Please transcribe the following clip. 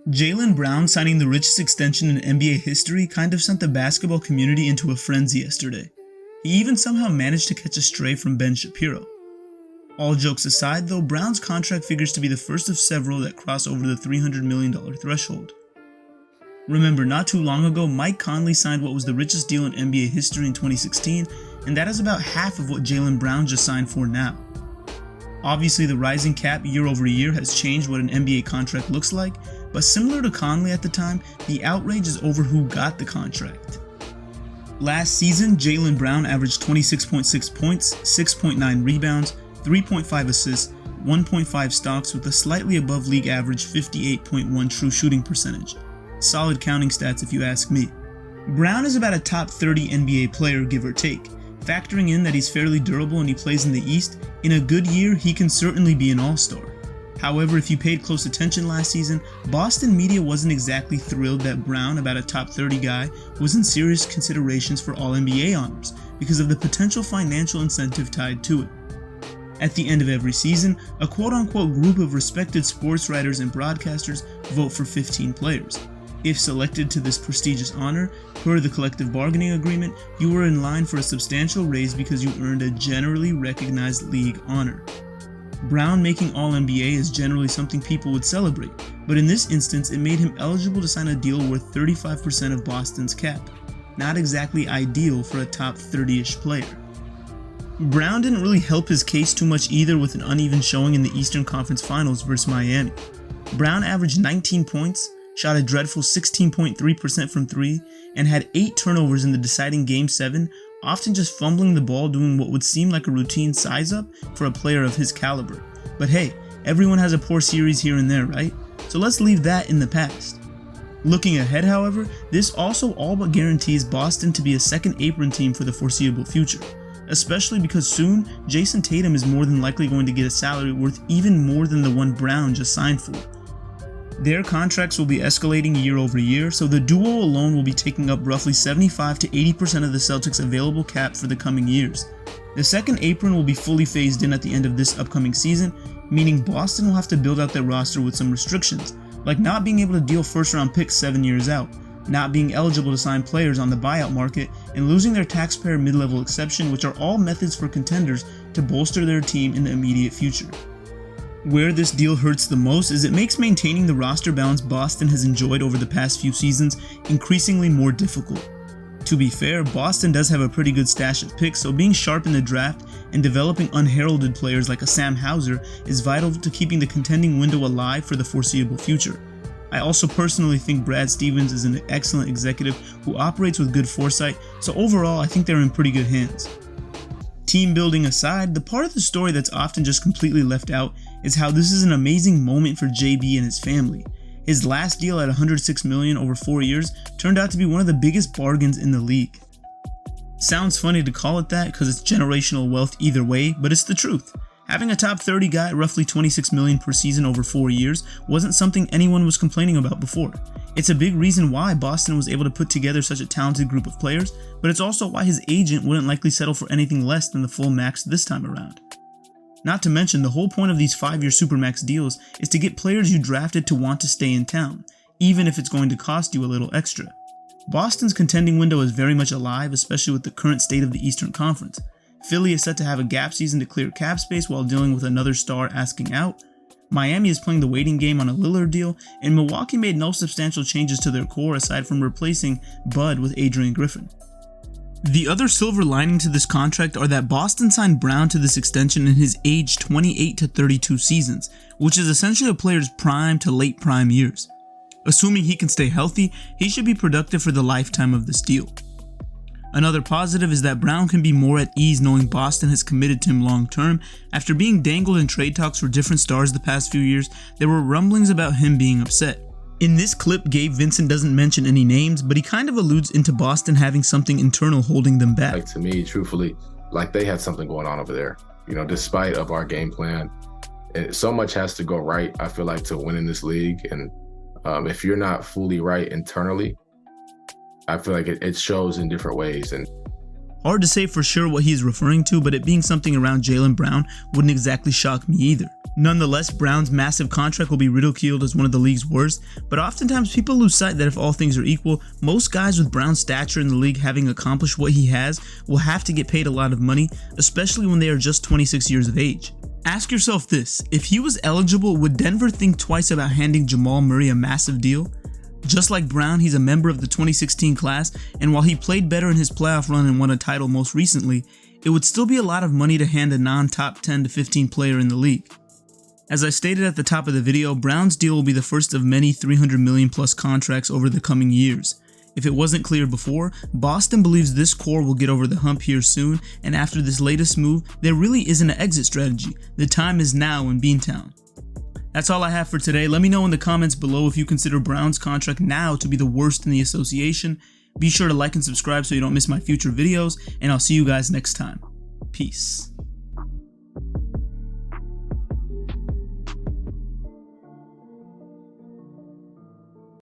Jaylen Brown signing the richest extension in NBA history kind of sent the basketball community into a frenzy yesterday. He even somehow managed to catch a stray from Ben Shapiro. All jokes aside though, Brown's contract figures to be the first of several that cross over the $300 million threshold. Remember, not too long ago, Mike Conley signed what was the richest deal in NBA history in 2016, and that is about half of what Jaylen Brown just signed for now. Obviously, the rising cap year over year has changed what an NBA contract looks like, but similar to Conley at the time, the outrage is over who got the contract. Last season, Jaylen Brown averaged 26.6 points, 6.9 rebounds, 3.5 assists, 1.5 stocks with a slightly above league average 58.1 true shooting percentage. Solid counting stats if you ask me. Brown is about a top 30 NBA player, give or take. Factoring in that he's fairly durable and he plays in the East, in a good year he can certainly be an all-star. However, if you paid close attention last season, Boston media wasn't exactly thrilled that Brown, about a top 30 guy, was in serious considerations for All-NBA honors because of the potential financial incentive tied to it. At the end of every season, a quote-unquote group of respected sports writers and broadcasters vote for 15 players. If selected to this prestigious honor, per the collective bargaining agreement, you were in line for a substantial raise because you earned a generally recognized league honor. Brown making All-NBA is generally something people would celebrate, but in this instance it made him eligible to sign a deal worth 35% of Boston's cap. Not exactly ideal for a top 30-ish player. Brown didn't really help his case too much either with an uneven showing in the Eastern Conference Finals versus Miami. Brown averaged 19 points, shot a dreadful 16.3% from 3, and had 8 turnovers in the deciding Game 7, often just fumbling the ball doing what would seem like a routine size-up for a player of his caliber. But hey, everyone has a poor series here and there, right? So let's leave that in the past. Looking ahead, however, this also all but guarantees Boston to be a second apron team for the foreseeable future, especially because soon, Jason Tatum is more than likely going to get a salary worth even more than the one Brown just signed for. Their contracts will be escalating year over year, so the duo alone will be taking up roughly 75 to 80% of the Celtics' available cap for the coming years. The second apron will be fully phased in at the end of this upcoming season, meaning Boston will have to build out their roster with some restrictions, like not being able to deal first-round picks 7 years out, not being eligible to sign players on the buyout market, and losing their taxpayer mid-level exception, which are all methods for contenders to bolster their team in the immediate future. Where this deal hurts the most is it makes maintaining the roster balance Boston has enjoyed over the past few seasons increasingly more difficult. To be fair, Boston does have a pretty good stash of picks, so being sharp in the draft and developing unheralded players like a Sam Hauser is vital to keeping the contending window alive for the foreseeable future. I also personally think Brad Stevens is an excellent executive who operates with good foresight, so overall I think they're in pretty good hands. Team building aside, the part of the story that's often just completely left out is how this is an amazing moment for JB and his family. His last deal at $106 million over 4 years turned out to be one of the biggest bargains in the league. Sounds funny to call it that because it's generational wealth either way, but it's the truth. Having a top 30 guy at roughly $26 million per season over 4 years wasn't something anyone was complaining about before. It's a big reason why Boston was able to put together such a talented group of players, but it's also why his agent wouldn't likely settle for anything less than the full max this time around. Not to mention, the whole point of these 5-year Supermax deals is to get players you drafted to want to stay in town, even if it's going to cost you a little extra. Boston's contending window is very much alive, especially with the current state of the Eastern Conference. Philly is set to have a gap season to clear cap space while dealing with another star asking out. Miami is playing the waiting game on a Lillard deal, and Milwaukee made no substantial changes to their core aside from replacing Bud with Adrian Griffin. The other silver lining to this contract are that Boston signed Brown to this extension in his age 28 to 32 seasons, which is essentially a player's prime to late prime years. Assuming he can stay healthy, he should be productive for the lifetime of this deal. Another positive is that Brown can be more at ease knowing Boston has committed to him long term. After being dangled in trade talks for different stars the past few years, there were rumblings about him being upset. In this clip, Gabe Vincent doesn't mention any names, but he kind of alludes into Boston having something internal holding them back. Like, to me, truthfully, like they had something going on over there, despite of our game plan. And so much has to go right, I feel like, to win in this league. And if you're not fully right internally, I feel like it shows in different ways. And hard to say for sure what he's referring to, but it being something around Jaylen Brown wouldn't exactly shock me either. Nonetheless, Brown's massive contract will be ridiculed as one of the league's worst, but oftentimes people lose sight that if all things are equal, most guys with Brown's stature in the league having accomplished what he has will have to get paid a lot of money, especially when they are just 26 years of age. Ask yourself this: if he was eligible, would Denver think twice about handing Jamal Murray a massive deal? Just like Brown, he's a member of the 2016 class, and while he played better in his playoff run and won a title most recently, it would still be a lot of money to hand a non-top 10 to 15 player in the league. As I stated at the top of the video, Brown's deal will be the first of many $300 million plus contracts over the coming years. If it wasn't clear before, Boston believes this core will get over the hump here soon, and after this latest move, there really isn't an exit strategy. The time is now in Beantown. That's all I have for today. Let me know in the comments below if you consider Brown's contract now to be the worst in the association. Be sure to like and subscribe so you don't miss my future videos, and I'll see you guys next time. Peace.